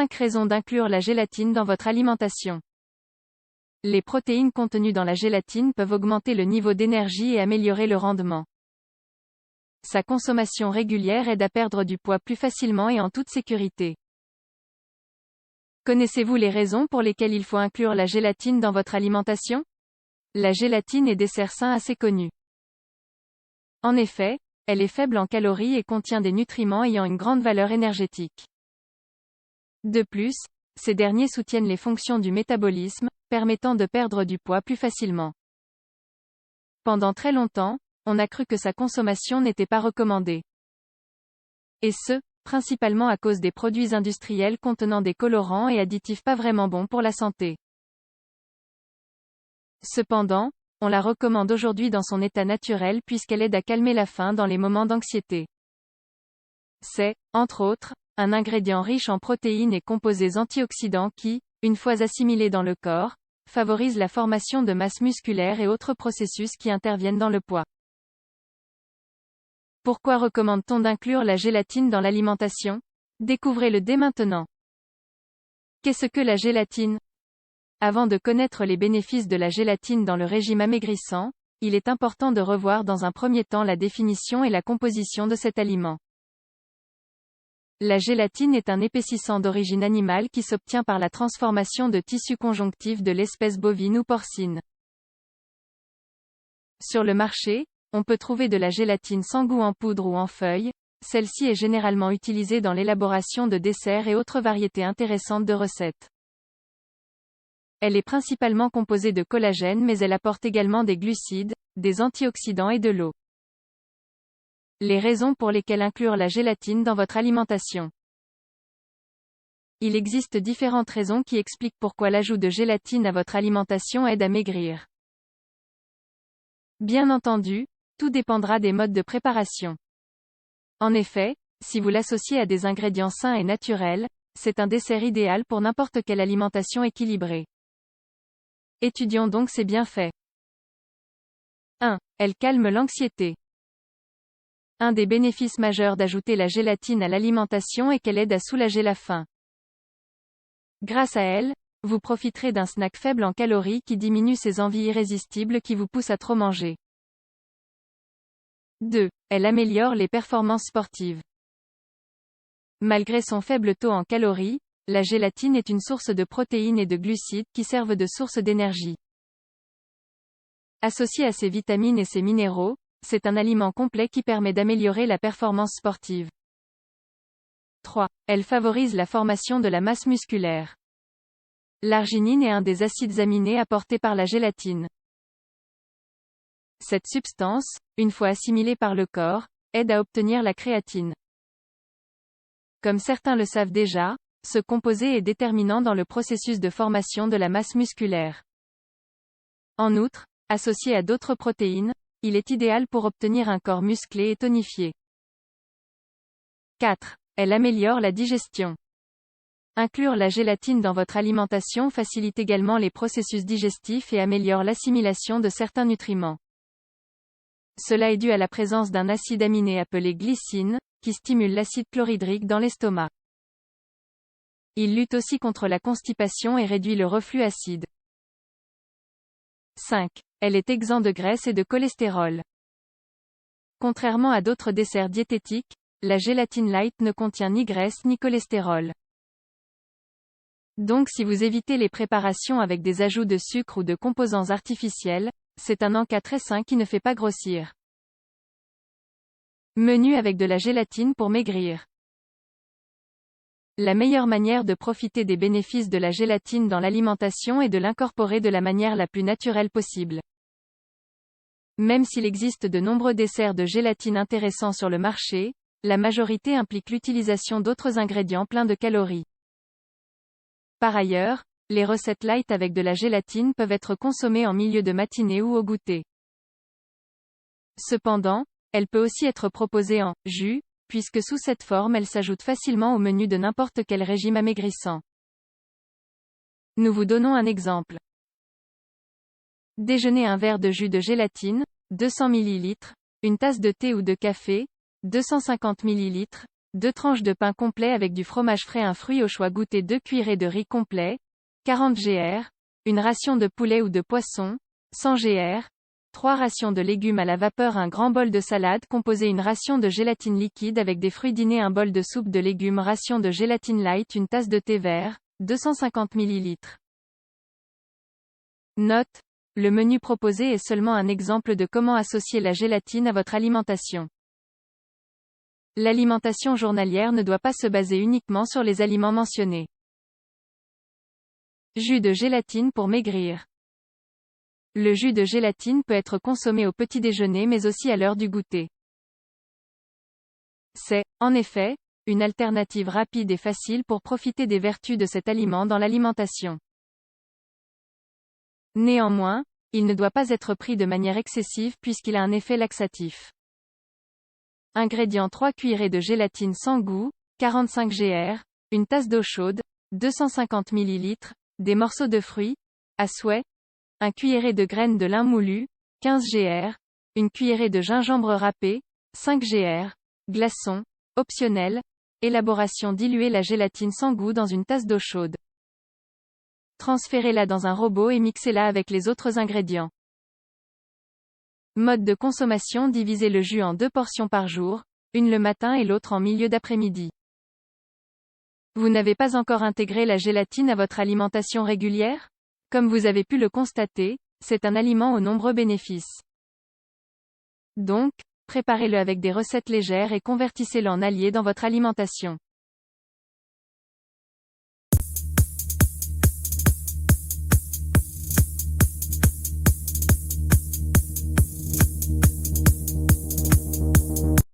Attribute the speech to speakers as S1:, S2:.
S1: 5 raisons d'inclure la gélatine dans votre alimentation. Les protéines contenues dans la gélatine peuvent augmenter le niveau d'énergie et améliorer le rendement. Sa consommation régulière aide à perdre du poids plus facilement et en toute sécurité. Connaissez-vous les raisons pour lesquelles il faut inclure la gélatine dans votre alimentation? La gélatine est dessert sain assez connu. En effet, elle est faible en calories et contient des nutriments ayant une grande valeur énergétique. De plus, ces derniers soutiennent les fonctions du métabolisme, permettant de perdre du poids plus facilement. Pendant très longtemps, on a cru que sa consommation n'était pas recommandée. Et ce, principalement à cause des produits industriels contenant des colorants et additifs pas vraiment bons pour la santé. Cependant, on la recommande aujourd'hui dans son état naturel puisqu'elle aide à calmer la faim dans les moments d'anxiété. C'est, entre autres, un ingrédient riche en protéines et composés antioxydants qui, une fois assimilés dans le corps, favorisent la formation de masse musculaire et autres processus qui interviennent dans le poids. Pourquoi recommande-t-on d'inclure la gélatine dans l'alimentation? Découvrez-le dès maintenant. Qu'est-ce que la gélatine? Avant de connaître les bénéfices de la gélatine dans le régime amaigrissant, il est important de revoir dans un premier temps la définition et la composition de cet aliment. La gélatine est un épaississant d'origine animale qui s'obtient par la transformation de tissus conjonctifs de l'espèce bovine ou porcine. Sur le marché, on peut trouver de la gélatine sans goût en poudre ou en feuilles. Celle-ci est généralement utilisée dans l'élaboration de desserts et autres variétés intéressantes de recettes. Elle est principalement composée de collagène mais elle apporte également des glucides, des antioxydants et de l'eau. Les raisons pour lesquelles inclure la gélatine dans votre alimentation. Il existe différentes raisons qui expliquent pourquoi l'ajout de gélatine à votre alimentation aide à maigrir. Bien entendu, tout dépendra des modes de préparation. En effet, si vous l'associez à des ingrédients sains et naturels, c'est un dessert idéal pour n'importe quelle alimentation équilibrée. Étudions donc ses bienfaits. 1. Elle calme l'anxiété. Un des bénéfices majeurs d'ajouter la gélatine à l'alimentation est qu'elle aide à soulager la faim. Grâce à elle, vous profiterez d'un snack faible en calories qui diminue ces envies irrésistibles qui vous poussent à trop manger. 2. Elle améliore les performances sportives. Malgré son faible taux en calories, la gélatine est une source de protéines et de glucides qui servent de source d'énergie. Associée à ses vitamines et ses minéraux, c'est un aliment complet qui permet d'améliorer la performance sportive. 3. Elle favorise la formation de la masse musculaire. L'arginine est un des acides aminés apportés par la gélatine. Cette substance, une fois assimilée par le corps, aide à obtenir la créatine. Comme certains le savent déjà, ce composé est déterminant dans le processus de formation de la masse musculaire. En outre, associé à d'autres protéines, il est idéal pour obtenir un corps musclé et tonifié. 4. Elle améliore la digestion. Inclure la gélatine dans votre alimentation facilite également les processus digestifs et améliore l'assimilation de certains nutriments. Cela est dû à la présence d'un acide aminé appelé glycine, qui stimule l'acide chlorhydrique dans l'estomac. Il lutte aussi contre la constipation et réduit le reflux acide. 5. Elle est exempte de graisse et de cholestérol. Contrairement à d'autres desserts diététiques, la gélatine light ne contient ni graisse ni cholestérol. Donc si vous évitez les préparations avec des ajouts de sucre ou de composants artificiels, c'est un encas très sain qui ne fait pas grossir. Menu avec de la gélatine pour maigrir. La meilleure manière de profiter des bénéfices de la gélatine dans l'alimentation est de l'incorporer de la manière la plus naturelle possible. Même s'il existe de nombreux desserts de gélatine intéressants sur le marché, la majorité implique l'utilisation d'autres ingrédients pleins de calories. Par ailleurs, les recettes light avec de la gélatine peuvent être consommées en milieu de matinée ou au goûter. Cependant, elle peut aussi être proposée en jus, puisque sous cette forme elle s'ajoute facilement au menu de n'importe quel régime amaigrissant. Nous vous donnons un exemple. Déjeuner un verre de jus de gélatine, 200 ml, une tasse de thé ou de café, 250 ml, 2 tranches de pain complet avec du fromage frais, un fruit au choix goûté, 2 cuillerées de riz complet, 40 gr, une ration de poulet ou de poisson, 100 gr, 3 rations de légumes à la vapeur, un grand bol de salade composé, une ration de gélatine liquide avec des fruits, dîner, un bol de soupe de légumes, ration de gélatine light, une tasse de thé vert, 250 ml. Note: le menu proposé est seulement un exemple de comment associer la gélatine à votre alimentation. L'alimentation journalière ne doit pas se baser uniquement sur les aliments mentionnés. Jus de gélatine pour maigrir. Le jus de gélatine peut être consommé au petit déjeuner mais aussi à l'heure du goûter. C'est, en effet, une alternative rapide et facile pour profiter des vertus de cet aliment dans l'alimentation. Néanmoins, il ne doit pas être pris de manière excessive puisqu'il a un effet laxatif. Ingrédients: 3 cuillerées de gélatine sans goût, 45 gr, une tasse d'eau chaude, 250 ml, des morceaux de fruits, à souhait, 1 cuillerée de graines de lin moulu, 15 gr, une cuillerée de gingembre râpé, 5 gr, glaçons, optionnel, élaboration: diluer la gélatine sans goût dans une tasse d'eau chaude. Transférez-la dans un robot et mixez-la avec les autres ingrédients. Mode de consommation: divisez le jus en 2 portions par jour, une le matin et l'autre en milieu d'après-midi. Vous n'avez pas encore intégré la gélatine à votre alimentation régulière? Comme vous avez pu le constater, c'est un aliment aux nombreux bénéfices. Donc, préparez-le avec des recettes légères et convertissez-le en allié dans votre alimentation.